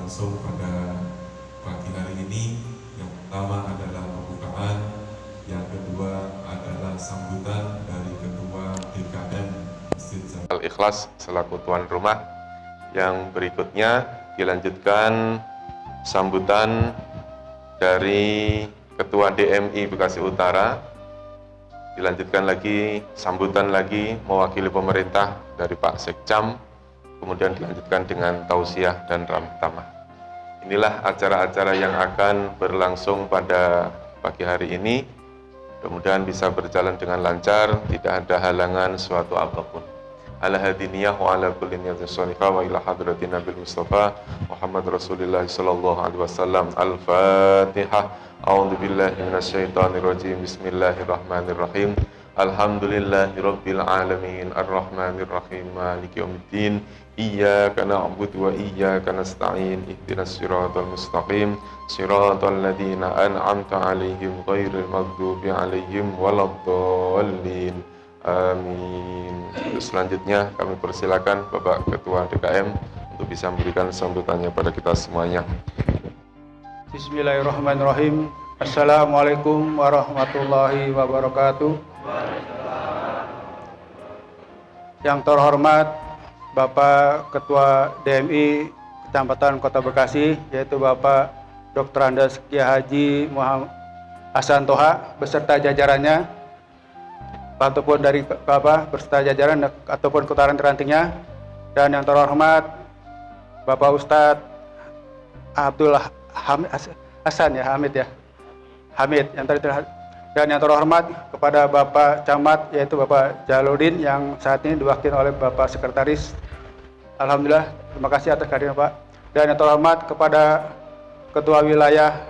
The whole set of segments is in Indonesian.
berlangsung pada pagi hari ini. Yang pertama adalah pembukaan, yang kedua adalah sambutan dari Ketua DKM Masjid Al-Ikhlas selaku tuan rumah. Yang berikutnya dilanjutkan sambutan dari Ketua DMI Bekasi Utara, dilanjutkan lagi sambutan lagi mewakili pemerintah dari Pak Sekcam, kemudian dilanjutkan dengan tausiah dan ramtamah. Inilah acara-acara yang akan berlangsung pada pagi hari ini. Mudah-mudahan bisa berjalan dengan lancar, tidak ada halangan suatu apapun. Ala hadiniyah wa ala kulli niyatin shalihah wa ila hadratin Nabil Mustafa Muhammad Rasulullah sallallahu alaihi wasallam. Al-Fatihah. A'udzu billahi minasyaitonir rajim. Bismillahirrahmanirrahim. Alhamdulillahirabbil alamin arrahmanir rahim maliki yaumiddin. Iyyaka na'budu wa iyyaka nasta'in. Ihdinas siratal mustaqim. Siratal ladzina an'amta 'alaihim ghairil maghdubi 'alaihim waladdallin. Amin. Selanjutnya kami persilakan Bapak Ketua DKM untuk bisa memberikan sambutannya pada kita semuanya. Bismillahirrahmanirrahim. Assalamualaikum warahmatullahi wabarakatuh. Yang terhormat Bapak Ketua DMI Kecamatan Kota Bekasi, yaitu Bapak Dr. Andes Kiai Haji Muhammad Hasan Toha beserta jajarannya, ataupun dari Bapak beserta jajaran ataupun kutaran terantingnya, dan yang terhormat Bapak Ustadz Abdullah Hasan ya, Hamid yang dan yang terhormat kepada Bapak Camat, yaitu Bapak Jaludin yang saat ini diwakili oleh Bapak Sekretaris. Alhamdulillah, terima kasih atas kehadiran Pak. Dan yang terhormat kepada Ketua Wilayah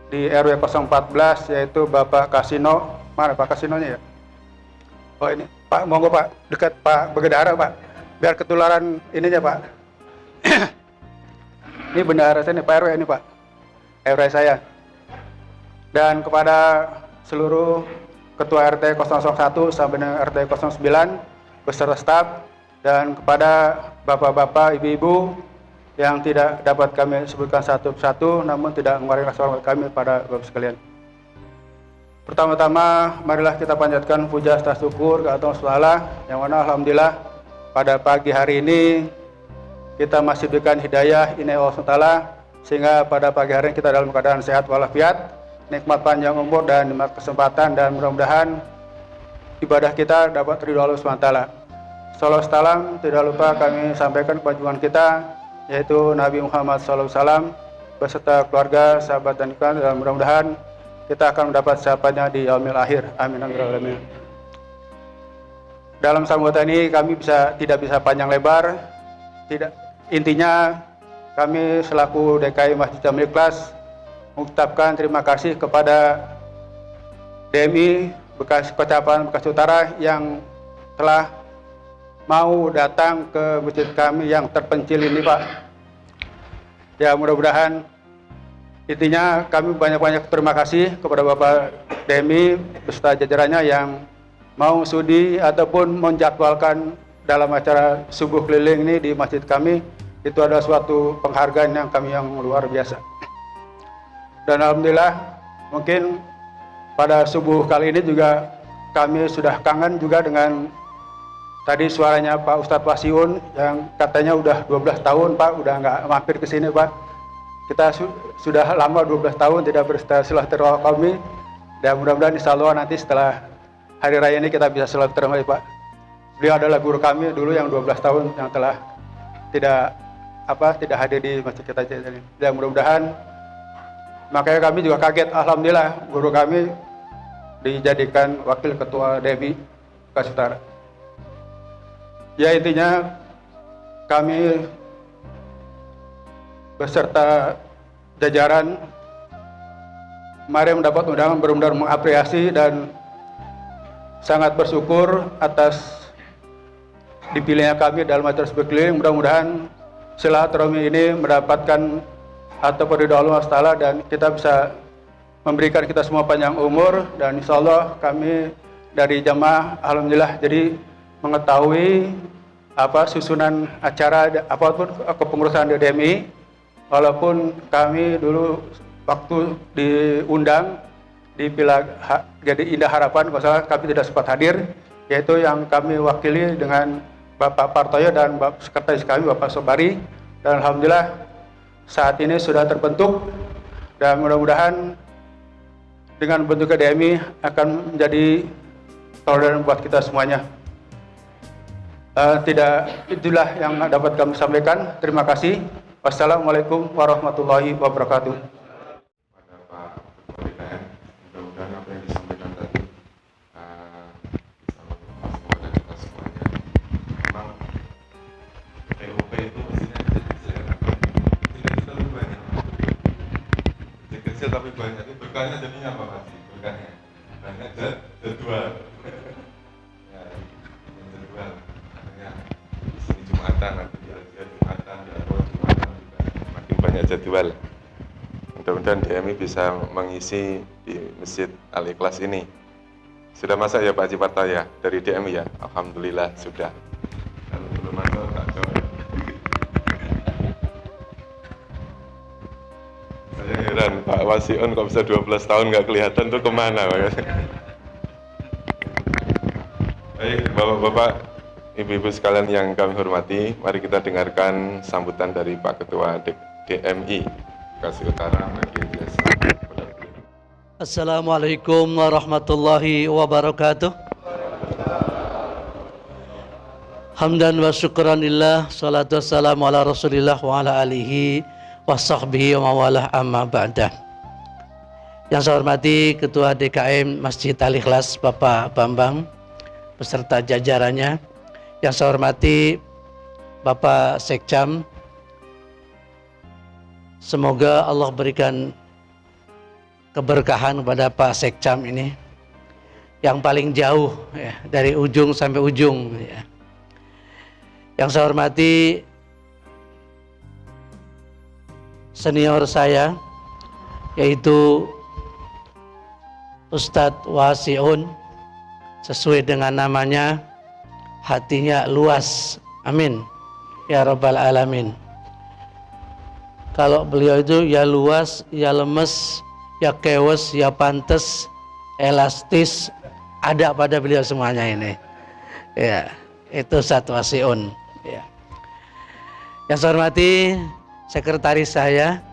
di RW 014, yaitu Bapak Kasino. Mana Pak Kasinonya ya? Oh ini Pak, monggo Pak, dekat Pak Begedara Pak, biar ketularan ininya Pak. Ini bendahara saya nih, Pak RW ini Pak, RW saya. Dan kepada seluruh Ketua RT 001 sampai dengan RT 09 beserta staf, dan kepada bapak-bapak, ibu-ibu yang tidak dapat kami sebutkan satu persatu, namun tidak mengurangi rasa hormat kami pada bapak sekalian. Pertama-tama, marilah kita panjatkan puja serta syukur ke Allah SWT, yang mana alhamdulillah pada pagi hari ini kita masih diberikan hidayah ini Allah SWT, sehingga pada pagi hari ini kita dalam keadaan sehat walafiat, nikmat panjang umur dan nikmat kesempatan, dan mudah-mudahan ibadah kita dapat ridho Allah SWT. Salawat salam tidak lupa kami sampaikan kepada junjungan kita, yaitu Nabi Muhammad SAW beserta keluarga, sahabat dan kawan, dan mudah-mudahan kita akan mendapat syafaatnya di yaumil akhir. Amin amin amin. Dalam sambutan ini kami tidak bisa panjang lebar. Intinya kami selaku DKI Masjid Al-Ikhlas mengucapkan terima kasih kepada DMI Kecamatan Bekasi Utara yang telah mau datang ke masjid kami yang terpencil ini Pak. Ya, mudah-mudahan intinya kami banyak-banyak terima kasih kepada Bapak DMI beserta jajarannya yang mau sudi ataupun menjadwalkan dalam acara subuh keliling ini di masjid kami. Itu adalah suatu penghargaan yang kami yang luar biasa. Dan alhamdulillah mungkin pada subuh kali ini juga kami sudah kangen juga dengan tadi suaranya Pak Ustadz Wasiun yang katanya udah 12 tahun Pak, udah nggak mampir ke sini Pak. Kita sudah lama 12 tahun tidak bersilaturahmi, dan mudah-mudahan insya Allah nanti setelah hari raya ini kita bisa silaturahmi Pak. Beliau adalah guru kami dulu yang 12 tahun yang telah tidak hadir di masjid kita ini. Dan mudah-mudahan, makanya kami juga kaget, alhamdulillah guru kami dijadikan wakil ketua DMI Bekasi Utara. Ya, intinya kami beserta jajaran mari mendapat undangan, benar-benar mengapresiasi dan sangat bersyukur atas dipilihnya kami dalam acara berkeliling. Mudah-mudahan silaturahmi ini mendapatkan atau ridho Allah SWT, dan kita bisa memberikan kita semua panjang umur, dan insya Allah kami dari jamaah alhamdulillah jadi mengetahui susunan acara apapun kepengurusan DMI walaupun kami dulu waktu diundang di jadi Indah Harapan, masalah kami tidak sempat hadir, yaitu yang kami wakili dengan Bapak Partoyo dan sekretaris kami Bapak Sobari, dan alhamdulillah saat ini sudah terbentuk dan mudah-mudahan dengan bentuknya DMI akan menjadi tauladan buat kita semuanya. Itulah yang dapat kami sampaikan. Terima kasih. Wassalamualaikum warahmatullahi wabarakatuh. Pada Pak Ketua DKM, mudah-mudahan apa yang disampaikan tadi bisa menginspirasi kita semuanya. Memang POP itu mestinya kecil-kecil ya, kecil-kecil tapi banyak. Kecil-kecil tapi banyak. Itu berkahnya jadinya apa Pak? Berkahnya banyak jadwal. Ya, jadwal. Artinya di sini Jumatan, nanti di Jumatan, di Jumatan juga makin banyak jadwal. Mudah-mudahan DMI bisa mengisi di Masjid Al-Ikhlas ini. Sudah masuk ya Pak Haji Parto ya dari DMI ya? Alhamdulillah sudah. Kalau belum masuk tak jawab. Saya heran Pak Wasion kok bisa 12 tahun nggak kelihatan tuh kemana Pak? Baik Bapak-Bapak, Ibu-Ibu sekalian yang kami hormati, mari kita dengarkan sambutan dari Pak Ketua DMI Bekasi Utara, Makin Jasa. Assalamualaikum warahmatullahi wabarakatuh. Hamdan wa syukran lillah, salatu wassalamu ala rasulillah wa ala alihi wa sahbihi wa mawalah amma ba'dah. Yang saya hormati Ketua DKM Masjid Al-Ikhlas Bapak Bambang beserta jajarannya. Yang saya hormati Bapak Sekcam, semoga Allah berikan keberkahan kepada Pak Sekcam ini yang paling jauh ya, dari ujung sampai ujung ya. Yang saya hormati senior saya yaitu Ustadz Wasiun, sesuai dengan namanya, hatinya luas, amin ya rabbal alamin. Kalau beliau itu ya luas, ya lemes, ya kewes, ya pantes, elastis, ada pada beliau semuanya ini. Ya, itu Ustadz Wasiun. Ya. Yang saya hormati sekretaris saya,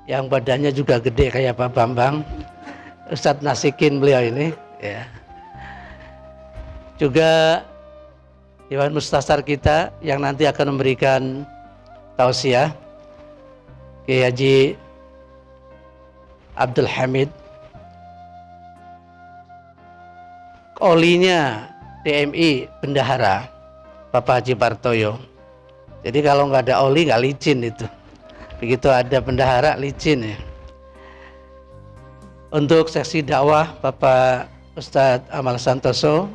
yang badannya juga gede kayak Pak Bambang, Ustadz Nasikin beliau ini. Ya. Juga Dewan Mustasar kita yang nanti akan memberikan tausiah, Kiai Haji Abdul Hamid, olinya DMI Bendahara Bapak Haji Partoyo. Jadi kalau nggak ada oli nggak licin itu, begitu ada bendahara licin ya. Untuk seksi dakwah Bapak Ustadz Amal Santoso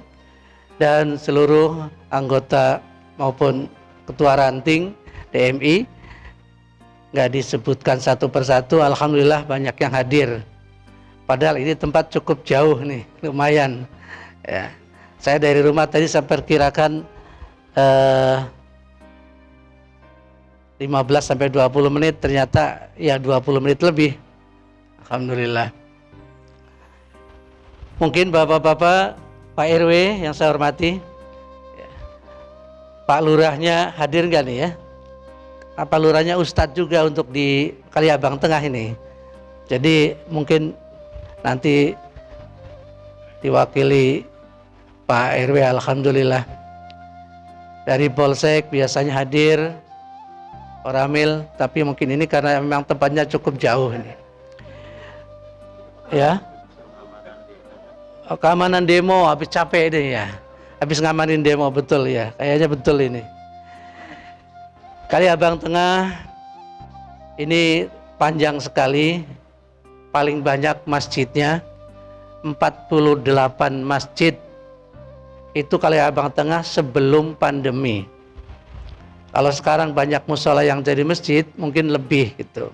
dan seluruh anggota maupun ketua ranting DMI, nggak disebutkan satu persatu, alhamdulillah banyak yang hadir. Padahal ini tempat cukup jauh nih, lumayan. Ya. Saya dari rumah tadi saya perkirakan 15 sampai 20 menit, ternyata ya 20 menit lebih. Alhamdulillah. Mungkin bapak-bapak, Pak RW yang saya hormati, Pak Lurahnya hadir nggak nih ya? Pak Lurahnya Ustadz juga untuk di Kaliabang Tengah ini. Jadi mungkin nanti diwakili Pak RW, alhamdulillah. Dari Polsek biasanya hadir Koramil, tapi mungkin ini karena memang tempatnya cukup jauh ini. Ya. Keamanan demo habis capek deh ya. Habis ngamanin demo betul ya. Kayaknya betul ini. Kaliabang Tengah ini panjang sekali. Paling banyak masjidnya 48 masjid. Itu Kaliabang Tengah sebelum pandemi. Kalau sekarang banyak musola yang jadi masjid, mungkin lebih gitu.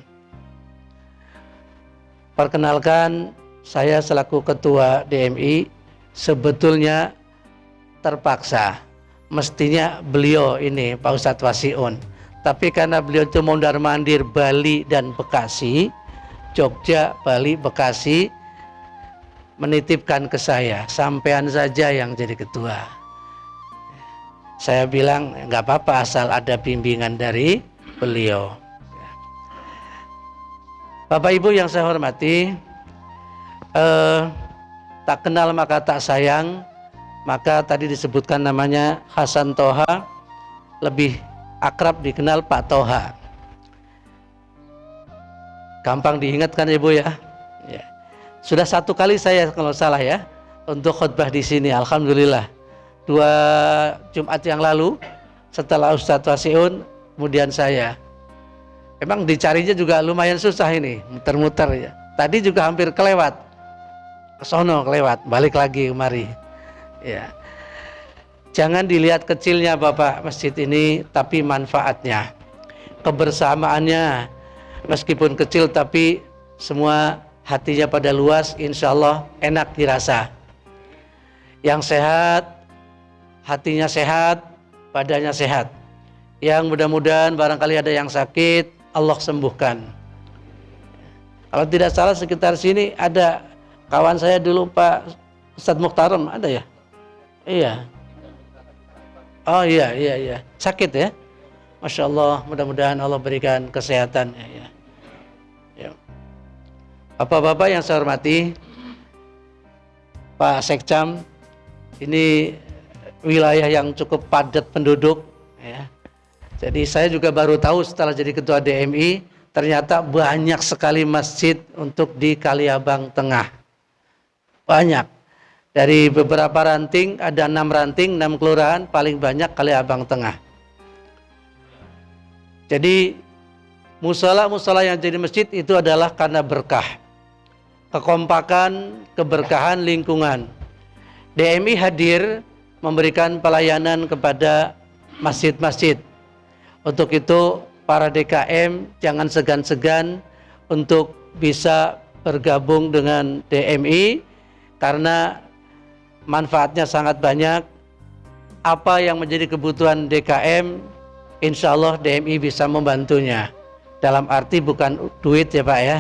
Perkenalkan, saya selaku ketua DMI sebetulnya terpaksa. Mestinya beliau ini Pak Ustadz Wasiun. tapi karena beliau itu mondar-mandir Bali dan Bekasi, Jogja, Bali, Bekasi, menitipkan ke saya, sampean saja yang jadi ketua. Saya bilang nggak apa-apa asal ada bimbingan dari beliau. Bapak Ibu yang saya hormati, tak kenal maka tak sayang, maka tadi disebutkan namanya Hasan Toha, lebih akrab dikenal Pak Toha. Gampang diingatkan Ibu ya. Sudah 1 kali saya kalau salah ya untuk khutbah di sini, alhamdulillah. 2 Jumat yang lalu setelah Ustadz Wasiun, kemudian saya. Emang dicarinya juga lumayan susah ini, muter-muter ya. Tadi juga hampir kelewat, kesono kelewat, balik lagi kemari. Ya. Jangan dilihat kecilnya Bapak masjid ini, tapi manfaatnya, kebersamaannya, meskipun kecil tapi semua hatinya pada luas, insya Allah enak dirasa. Yang sehat, hatinya sehat, badannya sehat. Yang mudah-mudahan barangkali ada yang sakit, Allah sembuhkan. Kalau tidak salah sekitar sini ada kawan saya dulu Pak Ustadz Mukhtaram, ada ya? Iya. Oh iya. Sakit ya? Masya Allah, mudah-mudahan Allah berikan kesehatan. Ya. Bapak-bapak yang saya hormati, Pak Sekcam, ini wilayah yang cukup padat penduduk ya. Jadi saya juga baru tahu setelah jadi ketua DMI, ternyata banyak sekali masjid untuk di Kaliabang Tengah. Banyak. Dari beberapa ranting, ada 6 ranting, 6 kelurahan, paling banyak Kaliabang Tengah. Jadi musola-musola yang jadi masjid itu adalah karena berkah, kekompakan, keberkahan lingkungan. DMI hadir memberikan pelayanan kepada masjid-masjid. Untuk itu para DKM jangan segan-segan untuk bisa bergabung dengan DMI karena manfaatnya sangat banyak. Apa yang menjadi kebutuhan DKM, insya Allah DMI bisa membantunya. Dalam arti bukan duit ya Pak ya.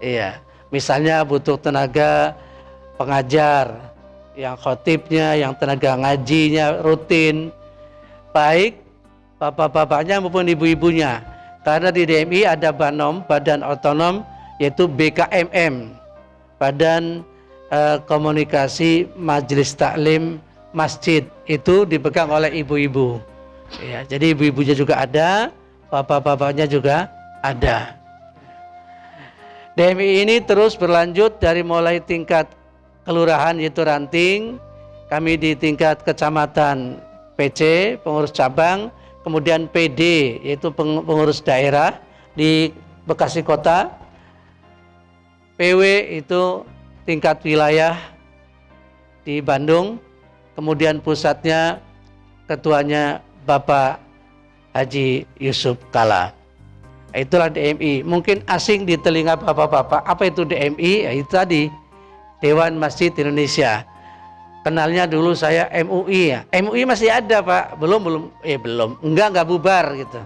Iya. Misalnya butuh tenaga pengajar, yang khotibnya, yang tenaga ngajinya rutin, baik bapak-bapaknya maupun ibu-ibunya. Karena di DMI ada BANOM, Badan Otonom, yaitu BKMM, Badan Komunikasi Majelis Taklim Masjid, itu dipegang oleh ibu-ibu. Ya, jadi ibu-ibunya juga ada, bapak-bapaknya juga ada. DMI ini terus berlanjut dari mulai tingkat kelurahan yaitu ranting, kami di tingkat kecamatan PC, pengurus cabang, kemudian PD yaitu pengurus daerah di Bekasi Kota, PW itu tingkat wilayah di Bandung, kemudian pusatnya ketuanya Bapak Haji Yusuf Kala. Itulah DMI. Mungkin asing di telinga bapak-bapak, apa itu DMI? Ya, itu tadi Dewan Masjid Indonesia. Kenalnya dulu saya MUI ya. MUI masih ada Pak? Belum. Enggak bubar gitu.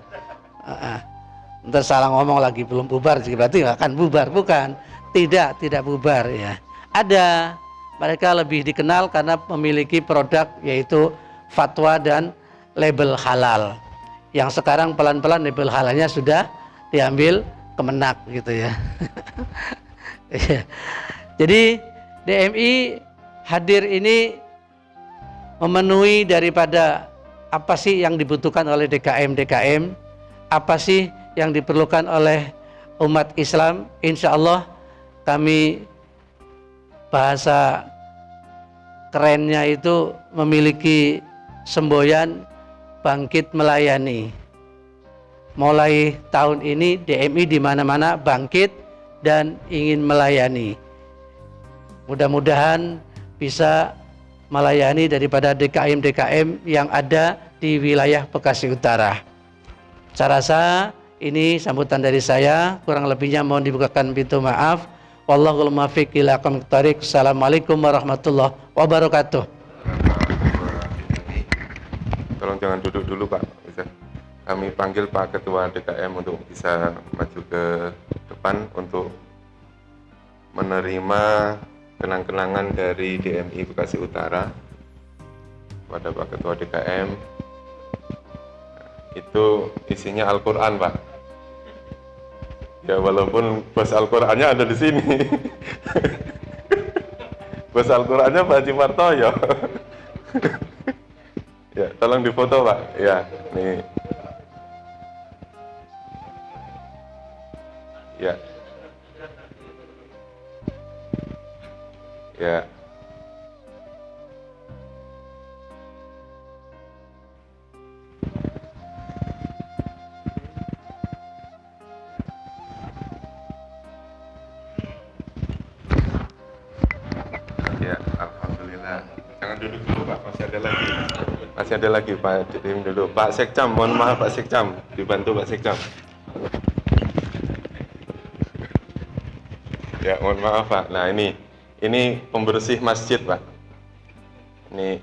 Ntar salah ngomong lagi, belum bubar, berarti nggak akan bubar, bukan? Tidak bubar ya. Ada, mereka lebih dikenal karena memiliki produk yaitu fatwa dan label halal. Yang sekarang pelan-pelan label halalnya sudah diambil Kemenak gitu ya. Jadi DMI hadir ini memenuhi daripada apa sih yang dibutuhkan oleh DKM, apa sih yang diperlukan oleh umat Islam. Insya Allah kami, bahasa kerennya itu memiliki semboyan bangkit melayani. Mulai tahun ini DMI di mana-mana bangkit dan ingin melayani. Mudah-mudahan bisa melayani daripada DKM yang ada di wilayah Bekasi Utara. Saya rasa ini sambutan dari saya, kurang lebihnya mohon dibukakan pintu maaf. Wallahul muwaffiq ila aqwamit thoriq. Assalamualaikum warahmatullahi wabarakatuh. Tolong jangan duduk dulu Pak. kami panggil Pak Ketua DKM untuk bisa maju ke depan untuk menerima kenang-kenangan dari DMI Bekasi Utara kepada Pak Ketua DKM. Itu isinya Al-Quran, Pak. Ya, walaupun bos Al-Qurannya ada di sini. Bos Al-Qurannya Pak Haji Martoyo. Ya, tolong difoto, Pak. Ya, nih. Ya. Ya. Ya, alhamdulillah. Jangan duduk dulu, Pak. Masih ada lagi. Masih ada lagi, Pak. Diam dulu. Pak Sekcam, mohon maaf Pak Sekcam. Dibantu Pak Sekcam. Ya, mohon maaf, Pak. Nah, ini pembersih masjid, Pak. Ini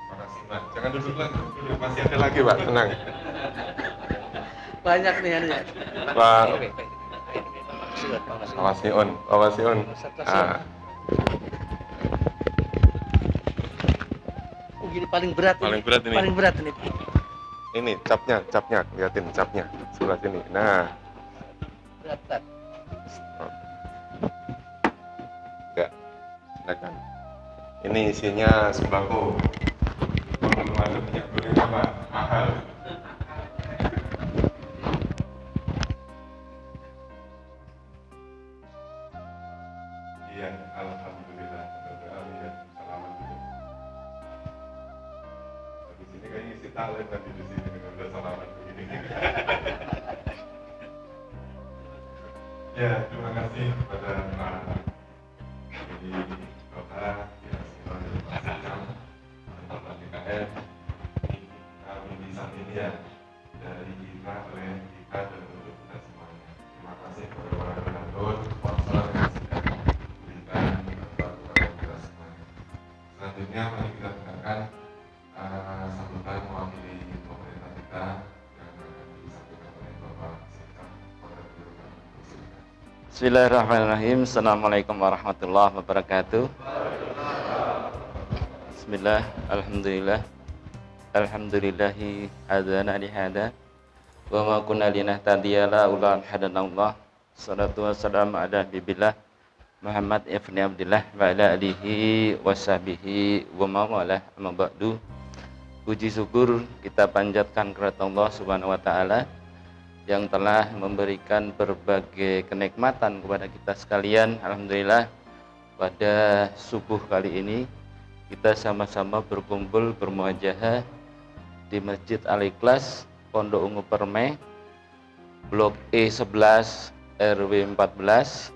makasih, Pak. Jangan duduk lagi. Masih ada lagi, Pak. Tenang. Banyak nih ya. Pak. Oke. Awasiun. Ah, Oh, gini paling berat Paling berat ini. Paling berat ini. ini capnya, liatin capnya. Sebelah sini. Nah, Berat. enggak. Silakan. Ini isinya sembako. Kalau ada minyak goreng apa? Mahal. Iya, alhamdulillah. Alhamdulillah. Selamat dulu. Di sini kayaknya isi talent tadi di sini udah selamat begini. Ya, terima kasih kepada Pak Jadi Bapak, ya, Pak Sekam, Bapak DKM. Kami di saat ini ya dari kita oleh kita dan untuk kita semuanya. Terima kasih kepada para donatur, sponsor yang sudah memberikan bantuan kepada kita semuanya. Selanjutnya mari kita dengarkan sambutan mewakili pemerintah kita yang akan disampaikan oleh Bapak Sekam. Bismillahirrahmanirrahim. Assalamualaikum warahmatullahi wabarakatuh. Bismillah, alhamdulillah. Alhamdulillahi hadana lihada wa ma kunna linahtadiya laula an hadanallah. Salatu wassalamu ala nabiyyillah Muhammad ibn Abdillah wa ala alihi wa sahbihi wa mawalah amma ba'du. Puji syukur kita panjatkan kepada Allah Subhanahu wa taala yang telah memberikan berbagai kenikmatan kepada kita sekalian. Alhamdulillah, pada subuh kali ini kita sama-sama berkumpul bermuajahah di Masjid Al-Ikhlas Pondok Ungu Permai, Blok E11 RW 14,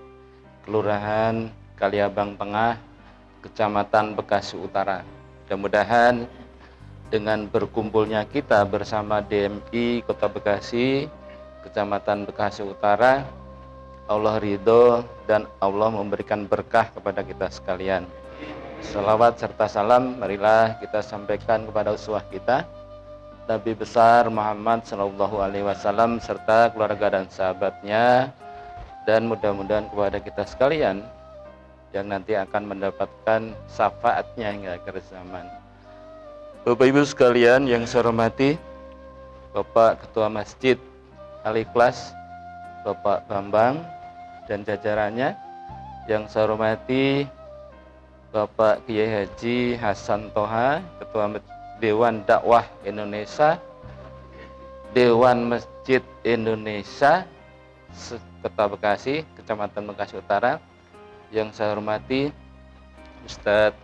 Kelurahan Kaliabang Tengah, Kecamatan Bekasi Utara. Mudah-mudahan dengan berkumpulnya kita bersama DMI Kota Bekasi, Kecamatan Bekasi Utara, Allah ridho dan Allah memberikan berkah kepada kita sekalian. Salawat serta salam marilah kita sampaikan kepada uswah kita, Nabi besar Muhammad SAW serta keluarga dan sahabatnya, dan mudah-mudahan kepada kita sekalian yang nanti akan mendapatkan syafaatnya hingga akhir zaman. Bapak Ibu sekalian yang saya hormati, Bapak Ketua Masjid Al-Ikhlas, Bapak Bambang dan jajarannya, yang saya hormati Bapak Kiai Haji Hasan Toha, Ketua Dewan Dakwah Indonesia, Dewan Masjid Indonesia Kota Bekasi, Kecamatan Bekasi Utara, yang saya hormati Ustadz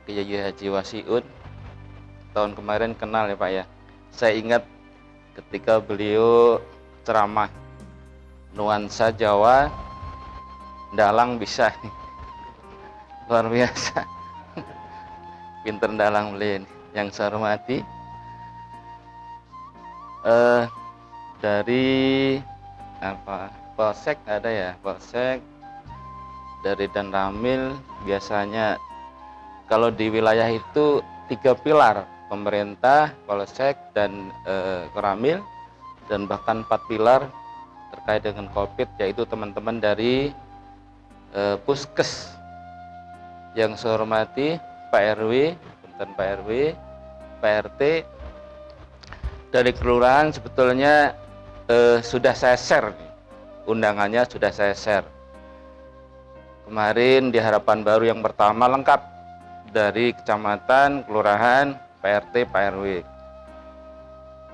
Kiai Haji Wasiun. Tahun kemarin kenal ya Pak ya, saya ingat ketika beliau ceramah nuansa Jawa, dalang bisa luar biasa. Pinter dalang beliau ini. Yang saya hormati Dari apa, Polsek ada ya, Polsek dari dan Ramil. Biasanya kalau di wilayah itu 3 pilar, pemerintah, Polsek, dan Ramil, dan bahkan 4 pilar terkait dengan COVID, yaitu teman-teman dari Puskes. Yang saya hormati Pak RW, Pak RW, Pak RT, dari kelurahan sebetulnya sudah saya share, undangannya sudah saya share. Kemarin di Harapan Baru yang pertama lengkap dari kecamatan, kelurahan, Pak RT, Pak RW.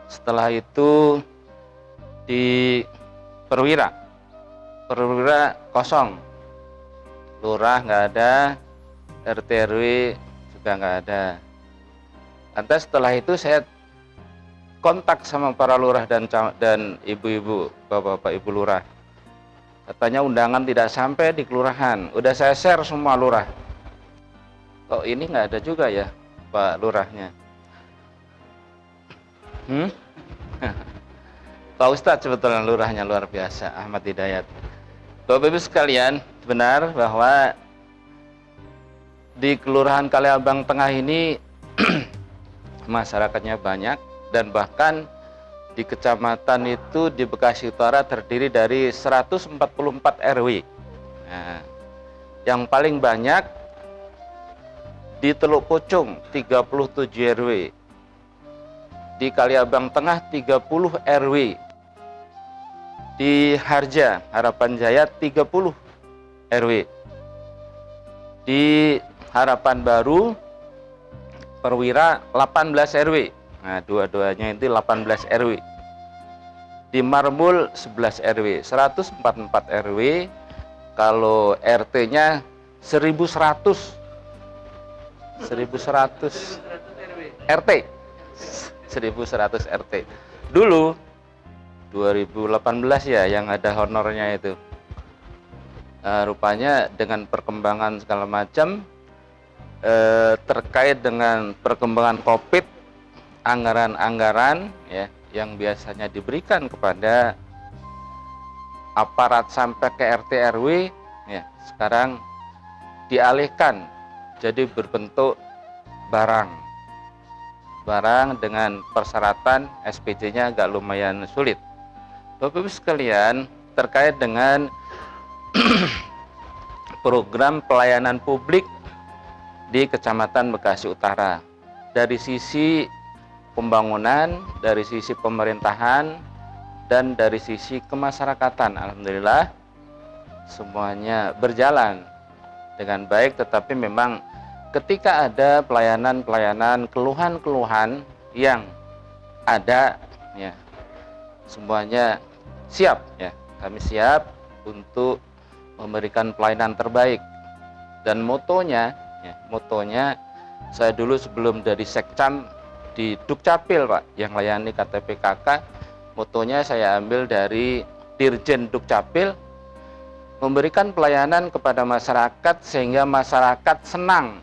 Setelah itu di Perwira kosong, lurah nggak ada, RT RW juga nggak ada. Lantas setelah itu saya kontak sama para lurah dan ibu-ibu, bapak-bapak, ibu lurah. Katanya undangan tidak sampai di kelurahan. Udah saya share semua lurah. Kok ini nggak ada juga ya Pak lurahnya? Pak Ustadz sebetulnya lurahnya luar biasa, Ahmad Hidayat. Bapak Ibu sekalian, benar bahwa di Kelurahan Kaliabang Tengah ini masyarakatnya banyak, dan bahkan di kecamatan itu di Bekasi Utara terdiri dari 144 RW. Nah, yang paling banyak di Teluk Pucung 37 RW, di Kaliabang Tengah 30 RW, di Harja Harapan Jaya 30 RW, di Harapan Baru Perwira 18 RW. Nah, dua-duanya itu 18 RW. Di Marmul 11 RW, 144 RW. Kalau RT-nya 1100 RT. 1100 RT. Dulu 2018 ya yang ada honornya itu. Rupanya dengan perkembangan segala macam terkait dengan perkembangan COVID, anggaran-anggaran ya yang biasanya diberikan kepada aparat sampai ke RT RW ya sekarang dialihkan jadi berbentuk barang dengan persyaratan SPJ-nya agak lumayan sulit. Bapak Ibu sekalian, terkait dengan program pelayanan publik di Kecamatan Bekasi Utara, dari sisi pembangunan, dari sisi pemerintahan, dan dari sisi kemasyarakatan, alhamdulillah semuanya berjalan dengan baik. Tetapi memang ketika ada pelayanan-pelayanan, keluhan-keluhan yang ada ya, semuanya siap ya, kami siap untuk memberikan pelayanan terbaik. Dan motonya saya dulu sebelum dari Sekcam di Dukcapil Pak yang layani KTP KK, motonya saya ambil dari Dirjen Dukcapil, memberikan pelayanan kepada masyarakat sehingga masyarakat senang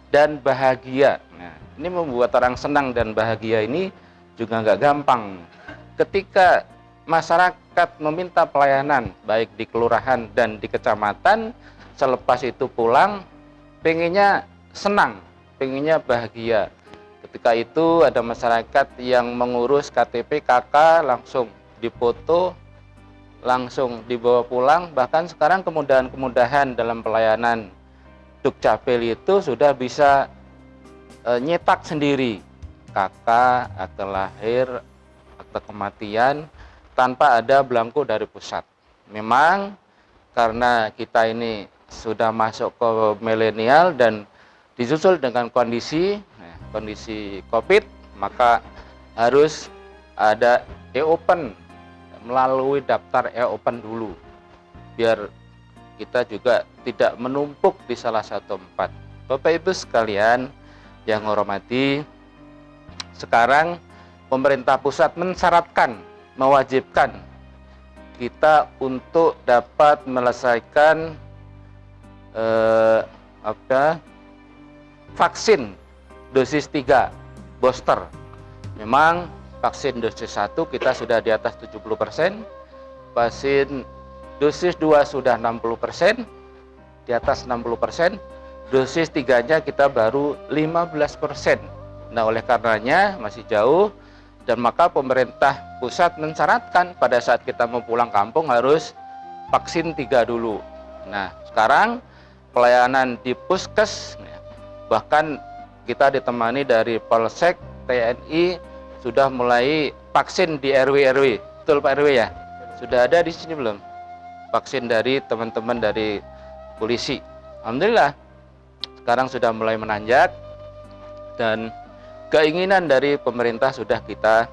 dan bahagia. Nah, ini membuat orang senang dan bahagia ini juga nggak gampang. Ketika masyarakat meminta pelayanan baik di kelurahan dan di kecamatan, selepas itu pulang pengennya senang, pengennya bahagia. Ketika itu ada masyarakat yang mengurus KTP KK langsung dipoto, langsung dibawa pulang. Bahkan sekarang kemudahan-kemudahan dalam pelayanan Dukcapil itu sudah bisa nyetak sendiri KK, akte lahir, akte kematian tanpa ada belangko dari pusat. Memang karena kita ini sudah masuk ke milenial dan disusul dengan kondisi COVID, maka harus ada e-open, melalui daftar e-open dulu biar kita juga tidak menumpuk di salah satu tempat. Bapak Ibu sekalian yang hormati, sekarang pemerintah pusat mensyaratkan, mewajibkan kita untuk dapat menyelesaikan vaksin dosis 3 booster. Memang vaksin dosis 1 kita sudah di atas 70%, vaksin dosis 2 sudah 60%, di atas 60%, dosis 3-nya kita baru 15%. Nah, oleh karenanya masih jauh, dan maka pemerintah pusat mensyaratkan pada saat kita mau pulang kampung harus vaksin 3 dulu. Nah, sekarang pelayanan di puskes, bahkan kita ditemani dari Polsek, TNI, sudah mulai vaksin di RW-RW. Betul Pak RW ya? Sudah ada di sini belum? Vaksin dari teman-teman dari polisi. Alhamdulillah, sekarang sudah mulai menanjak, dan keinginan dari pemerintah sudah kita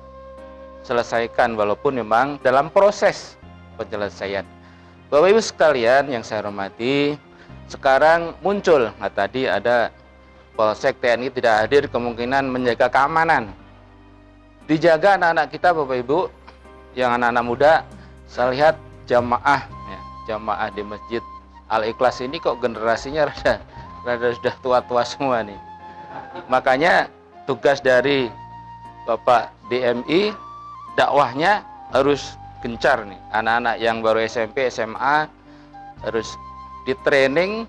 selesaikan, walaupun memang dalam proses penyelesaian. Bapak Ibu sekalian yang saya hormati, sekarang muncul, nah tadi ada Polsek TNI tidak hadir, kemungkinan menjaga keamanan. Dijaga anak-anak kita Bapak Ibu, yang anak-anak muda. Saya lihat jamaah, ya, jamaah di Masjid Al-Ikhlas ini kok generasinya rada sudah tua-tua semua nih. Makanya tugas dari Bapak DMI, dakwahnya harus gencar nih. Anak-anak yang baru SMP, SMA harus di training,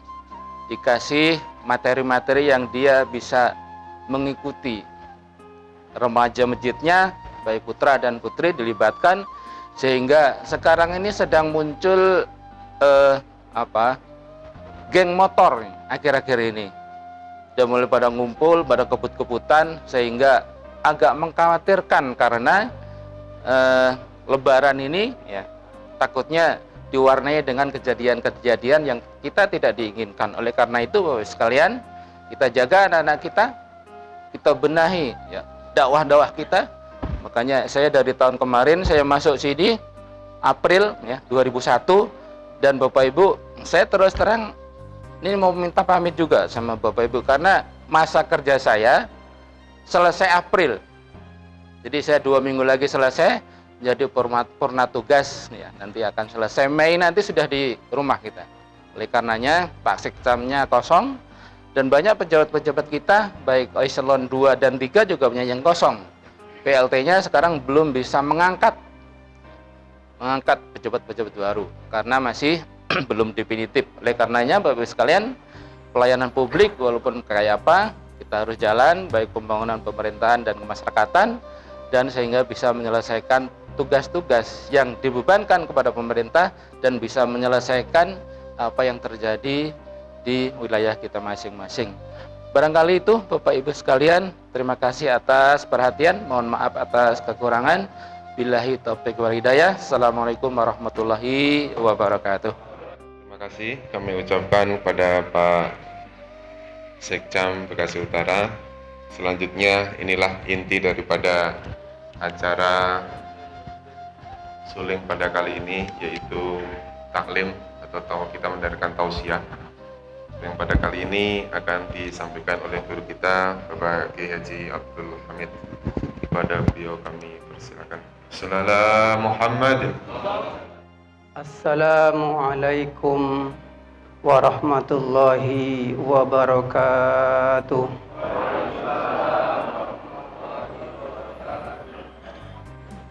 dikasih materi-materi yang dia bisa mengikuti. Remaja masjidnya, baik putra dan putri dilibatkan, sehingga sekarang ini sedang muncul geng motor akhir-akhir ini. Sudah mulai pada ngumpul, pada kebut-kebutan, sehingga agak mengkhawatirkan karena Lebaran ini ya takutnya diwarnai dengan kejadian-kejadian yang kita tidak diinginkan. Oleh karena itu Bapak sekalian, kita jaga anak-anak kita benahi ya dakwah-dakwah kita. Makanya saya dari tahun kemarin saya masuk sini April ya 2001, dan Bapak Ibu saya terus terang ini mau minta pamit juga sama Bapak Ibu, karena masa kerja saya selesai April. Jadi saya 2 minggu lagi selesai, jadi purna tugas ya, nanti akan selesai Mei, nanti sudah di rumah kita. Oleh karenanya Pak Sekcamnya kosong, dan banyak pejabat-pejabat kita baik eselon 2 dan 3 juga punya yang kosong. PLT-nya sekarang belum bisa mengangkat pejabat-pejabat baru karena masih belum definitif. Oleh karenanya Bapak Ibu sekalian, pelayanan publik walaupun kayak apa, kita harus jalan baik pembangunan pemerintahan dan kemasyarakatan, dan sehingga bisa menyelesaikan tugas-tugas yang dibebankan kepada pemerintah dan bisa menyelesaikan apa yang terjadi di wilayah kita masing-masing. Barangkali itu Bapak Ibu sekalian, terima kasih atas perhatian, mohon maaf atas kekurangan. Billahi taufiq wal hidayah. Assalamualaikum warahmatullahi wabarakatuh. Terima kasih kami ucapkan kepada Pak Sekcam Bekasi Utara. Selanjutnya inilah inti daripada acara suling pada kali ini, yaitu taklim atau kita mengadakan tausiah, yang pada kali ini akan disampaikan oleh guru kita Bapak Kiai Haji Abdul Hamid. Kepada beliau kami persilakan. Sallallahu Muhammad. Assalamualaikum warahmatullahi wabarakatuh.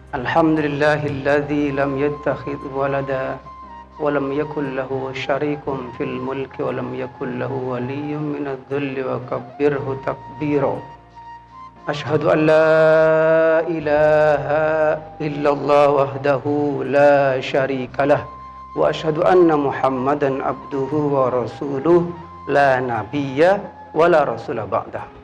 Alhamdulillahilladzi lam yattakhidh walada wa lam yakul lahu syarikun fil mulki wa lam yakul lahu waliyyun minadh-dhulli wa kabbirhu takbira. Ashhadu an la ilaha illallah wahdahu la syarikalah wa ashhadu anna Muhammadan abduhu wa rasuluh la nabiyya wa la rasula ba'dah.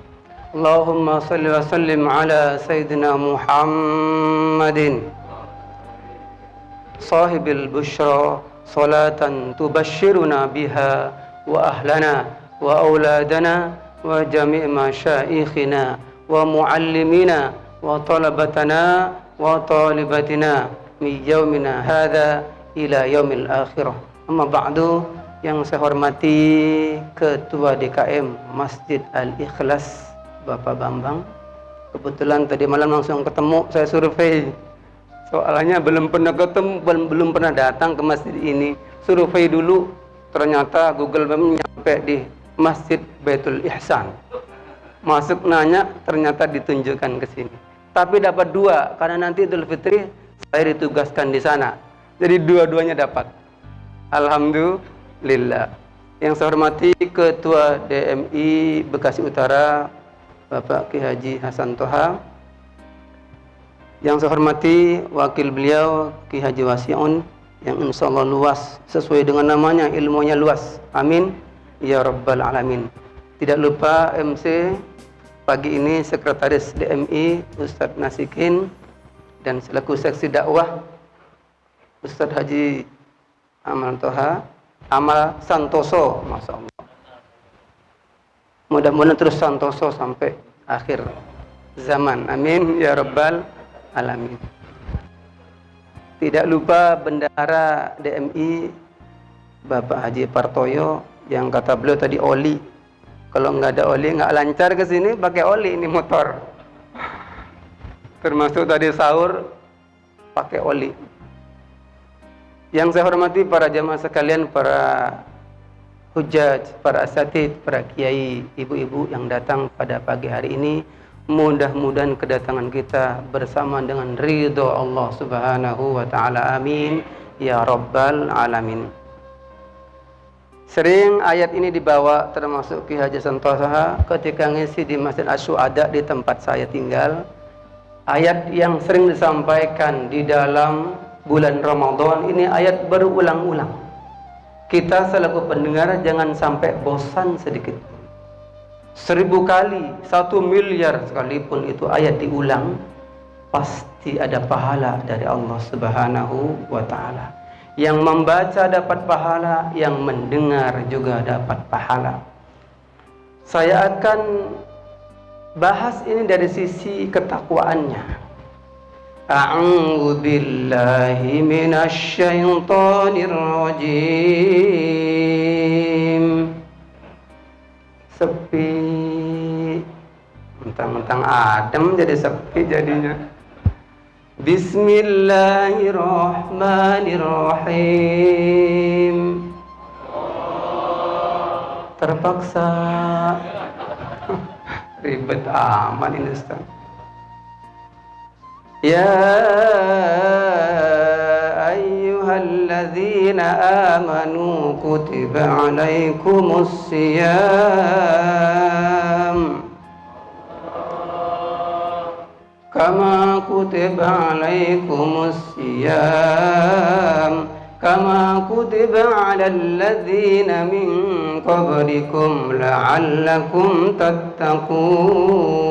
Allahumma salli wa sallim ala sayyidina Muhammadin sahibil bushra salatan tubashshiruna biha wa ahlana wa auladana wa jami' masyaikhina wa muallimina wa talabatana wa talibatina min yaumina hadha ila yaumil akhirah. Amma ba'du, yang saya hormati Ketua DKM Masjid Al-Ikhlas Bapak Bambang. Kebetulan tadi malam langsung ketemu, saya survei. Soalnya belum pernah ketemu, belum pernah datang ke masjid ini. Survei dulu, ternyata Google Map nyampe di Masjid Baitul Ihsan. Masuk nanya, ternyata ditunjukkan ke sini. tapi dapat 2 karena nanti Idul Fitri saya ditugaskan di sana. Jadi dua-duanya dapat. Alhamdulillah. Yang saya hormati Ketua DMI Bekasi Utara Bapak Ki Haji Hasan Toha. Yang saya hormati wakil beliau Ki Haji Wasi'un yang insya Allah luas sesuai dengan namanya, ilmunya luas. Amin ya rabbal alamin. Tidak lupa MC pagi ini Sekretaris DMI Ustadz Nasikin dan selaku seksi dakwah Ustadz Haji Amal Santoso, Masya Allah. Mudah-mudahan terus santoso sampai akhir zaman. Amin ya rabbal alamin. Tidak lupa bendahara DMI Bapak Haji Partoyo yang kata beliau tadi oli. Kalau nggak ada oli, nggak lancar ke sini, pakai oli ini motor. Termasuk tadi sahur, pakai oli. Yang saya hormati para jamaah sekalian, para hujaj, para asatid, para kiai, ibu-ibu yang datang pada pagi hari ini. Mudah-mudahan kedatangan kita bersama dengan ridho Allah Subhanahu wa Ta'ala. Amin ya rabbal alamin. Sering ayat ini dibawa termasuk Ki Haji Santosa ketika ngisi di Masjid Asy-Syuhada di tempat saya tinggal. Ayat yang sering disampaikan di dalam bulan Ramadan ini ayat berulang-ulang. Kita selaku pendengar jangan sampai bosan sedikit. 1000 kali, 1 miliar sekalipun itu ayat diulang, pasti ada pahala dari Allah Subhanahu wa Ta'ala. Yang membaca dapat pahala, yang mendengar juga dapat pahala. Saya akan bahas ini dari sisi ketakwaannya. A'udzu billahi minasy syaithanir rajim. Sepi, mentang-mentang adem jadi sepi jadinya. Bismillahirrahmanirrahim. Terpaksa ribet aman ini Ustaz. Ya ayyuhalladzina amanu kutiba alaikumus siyam kama kutiba alaikumus siyam kama kutiba alal ladzina min qablikum la'allakum tattaqun.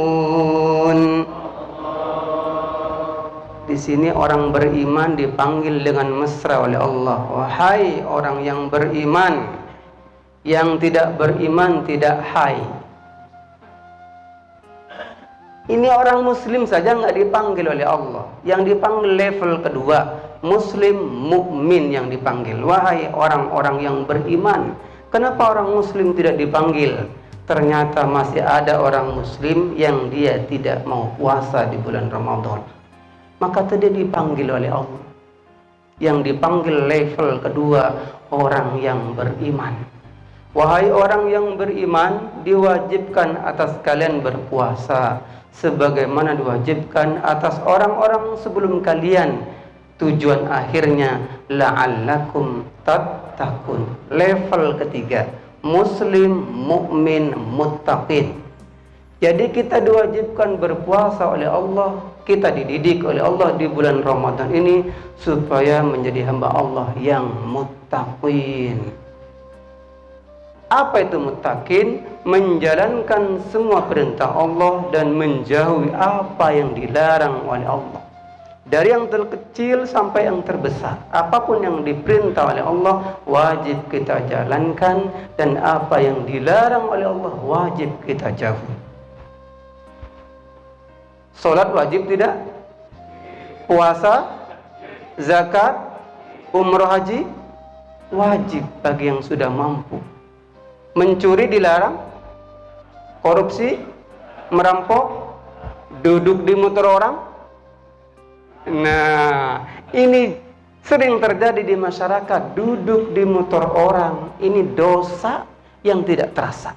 Di sini orang beriman dipanggil dengan mesra oleh Allah. Wahai orang yang beriman, yang tidak beriman tidak hai. Ini orang muslim saja nggak dipanggil oleh Allah. Yang dipanggil level kedua, muslim mukmin yang dipanggil. Wahai orang-orang yang beriman. Kenapa orang muslim tidak dipanggil? Ternyata masih ada orang muslim yang dia tidak mau puasa di bulan Ramadan. Maka dia dipanggil oleh Allah. Yang dipanggil level kedua, orang yang beriman. Wahai orang yang beriman, diwajibkan atas kalian berpuasa sebagaimana diwajibkan atas orang-orang sebelum kalian. Tujuan akhirnya la'allakum tattaqun. Level ketiga, muslim, mukmin, muttaqin. Jadi kita diwajibkan berpuasa oleh Allah, kita dididik oleh Allah di bulan Ramadan ini supaya menjadi hamba Allah yang muttaqin. Apa itu muttaqin? Menjalankan semua perintah Allah dan menjauhi apa yang dilarang oleh Allah. Dari yang terkecil sampai yang terbesar, apapun yang diperintah oleh Allah wajib kita jalankan, dan apa yang dilarang oleh Allah wajib kita jauhi. Salat wajib tidak? Puasa, zakat, umroh, haji wajib bagi yang sudah mampu. Mencuri dilarang, korupsi, merampok, duduk di motor orang. Nah, ini sering terjadi di masyarakat, duduk di motor orang. Ini dosa yang tidak terasa.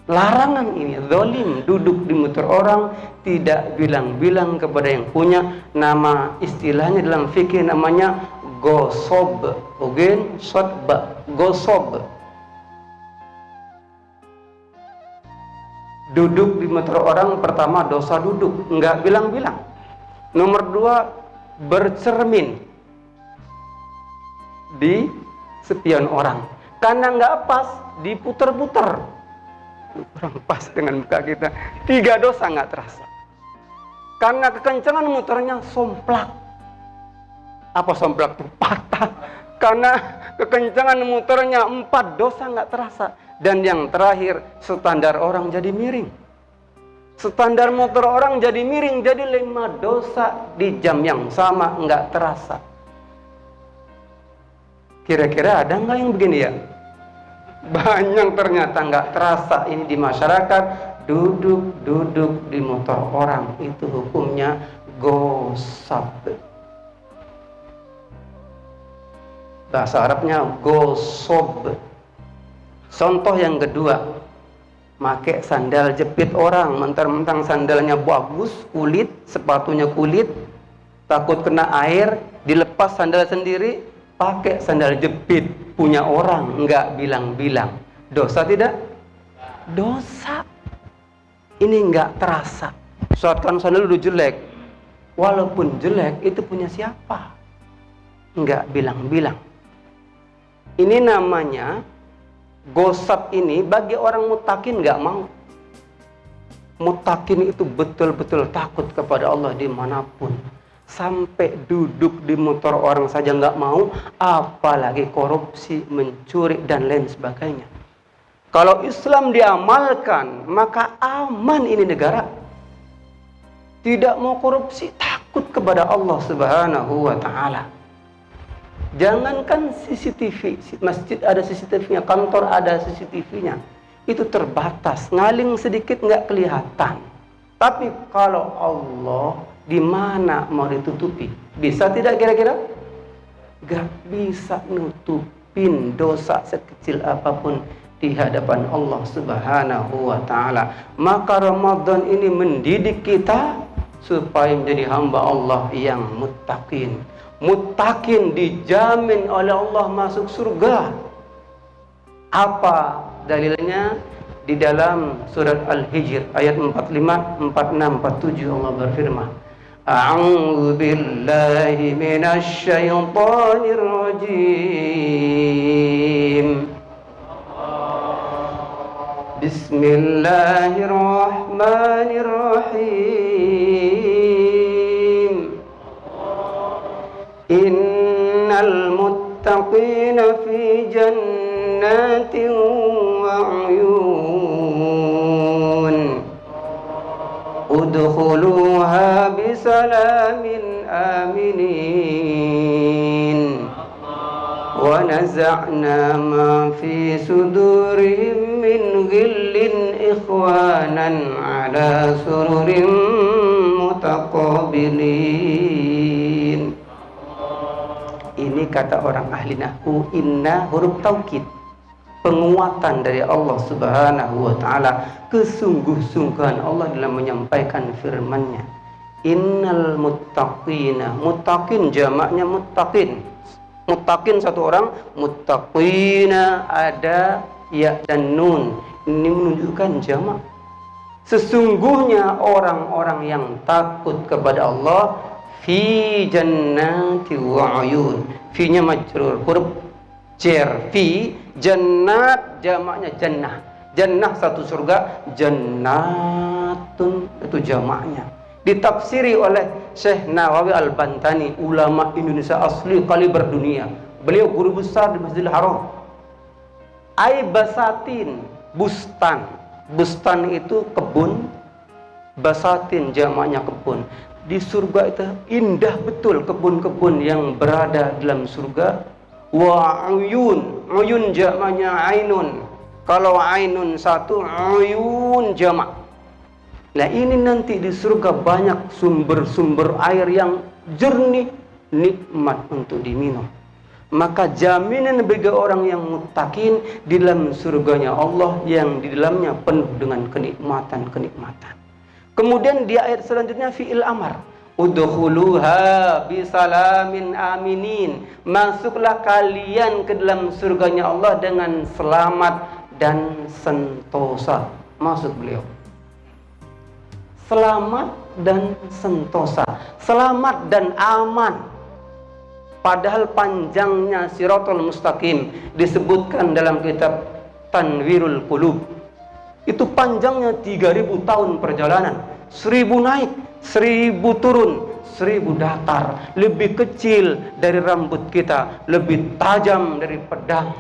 Larangan ini, zalim, duduk di motor orang, tidak bilang-bilang kepada yang punya. Nama istilahnya dalam fikih namanya gosob, bukan sotba, gosob. Duduk di motor orang, pertama dosa duduk, enggak bilang-bilang. Nomor dua, bercermin di spion orang, karena enggak pas, diputer-puter. Kurang pas dengan muka kita. 3 dosa nggak terasa. Karena kekencangan motornya somplak. Apa somplak tuh? Patah. Karena kekencangan motornya 4 dosa nggak terasa. Dan yang terakhir, standar orang jadi miring. Standar motor orang jadi miring, jadi 5 dosa di jam yang sama nggak terasa. Kira-kira ada nggak yang begini ya? Banyak ternyata nggak terasa ini di masyarakat. Duduk di motor orang itu hukumnya gosab. Bahasa Arabnya gosob. Contoh yang kedua, pakai sandal jepit orang, mentang-mentang sandalnya bagus, kulit, sepatunya kulit, takut kena air, dilepas sandal sendiri, pakai sandal jepit punya orang, nggak bilang-bilang. Dosa tidak? Dosa. Ini nggak terasa. Suatkan sandal udah jelek, walaupun jelek itu punya siapa? Nggak bilang-bilang. Ini namanya gosab. Ini bagi orang mutakin nggak mau. Mutakin itu betul-betul takut kepada Allah dimanapun. Sampai duduk di motor orang saja nggak mau, apalagi korupsi, mencuri, dan lain sebagainya. Kalau Islam diamalkan, maka aman ini negara. Tidak mau korupsi, takut kepada Allah Subhanahu wa Ta'ala. Jangankan CCTV, masjid ada CCTV-nya, kantor ada CCTV-nya, itu terbatas, ngaling sedikit nggak kelihatan. Tapi kalau Allah, di mana mau ditutupi? Bisa tidak kira-kira? Gak bisa nutupin dosa sekecil apapun di hadapan Allah Subhanahu wa Ta'ala. Maka Ramadan ini mendidik kita supaya menjadi hamba Allah yang muttaqin. Muttaqin dijamin oleh Allah masuk surga. Apa dalilnya? Di dalam surat Al-Hijr ayat 45, 46, 47 Allah berfirman, A'udzu billahi minasy syaithanir rajim. Bismillahirrahmanirrahim. Innal muttaqina fi jannatin wa 'uyun. Udkhuluha bisalamin aminin. Wa naza'na ma fi sudurihim min ghillin ikhwanan ala sururin mutaqabilin. Ini kata orang ahli nahwu, inna huruf taukid, penguatan dari Allah Subhanahu wa Ta'ala, kesungguh-sungguhan Allah dalam menyampaikan firman-Nya. Innal muttaqina, muttaqin jamaknya muttaqin. Muttaqin satu orang, muttaqina ada ya dan nun. Ini menunjukkan jamak. Sesungguhnya orang-orang yang takut kepada Allah fi jannati wa uyun. Fi-nya majrur, huruf jar. Fi jannat jamaknya jannah. Jannah satu surga, jannatun itu jamaknya. Ditafsiri oleh Syekh Nawawi Al-Bantani, ulama Indonesia asli kali berdunia. Beliau guru besar di Masjidil Haram. Ai basatin, bustan. Bustan itu kebun, basatin jamaknya kebun. Di surga itu indah betul kebun-kebun yang berada dalam surga. Wa uyun, uyun jamaknya ainun. Kalau ainun satu, uyun jamak. Nah ini nanti di surga banyak sumber-sumber air yang jernih, nikmat untuk diminum. Maka jaminan bagi orang yang muttaqin di dalam surganya Allah yang di dalamnya penuh dengan kenikmatan-kenikmatan. Kemudian di ayat selanjutnya fi'il amar. Udkhuluha bisalamin aminin. Masuklah kalian ke dalam surganya Allah dengan selamat dan sentosa. Maksud beliau, selamat dan sentosa, selamat dan aman. Padahal panjangnya Siratal Mustaqim disebutkan dalam kitab Tanwirul Qulub. Itu panjangnya 3000 tahun perjalanan. 1000 naik, 1000 turun, 1000 datar. Lebih kecil dari rambut kita, lebih tajam dari pedang.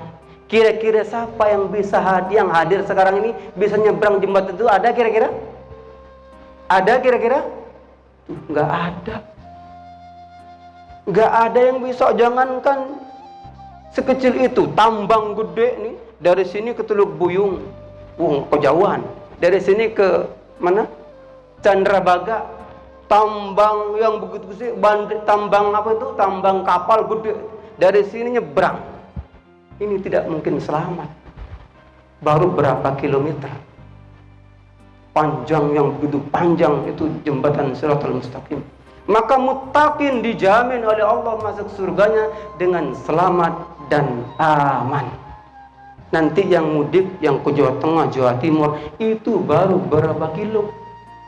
Kira-kira siapa yang bisa yang hadir sekarang ini bisa nyebrang jembatan itu? Ada kira-kira? Ada kira-kira? Nggak ada. Nggak ada yang bisa, jangankan sekecil itu. Tambang gede nih, dari sini ke Teluk Buyung, kejauhan. Dari sini ke mana? Candrabaga. Tambang yang begitu besar, tambang apa itu? Tambang kapal gede. Dari sini nyebrang. Ini tidak mungkin selamat. Baru berapa kilometer? Panjang yang begitu panjang itu jembatan Siratal Mustaqim. Maka muttaqin dijamin oleh Allah masuk surganya dengan selamat dan aman. Nanti yang mudik yang ke Jawa Tengah, Jawa Timur itu baru berapa kilo?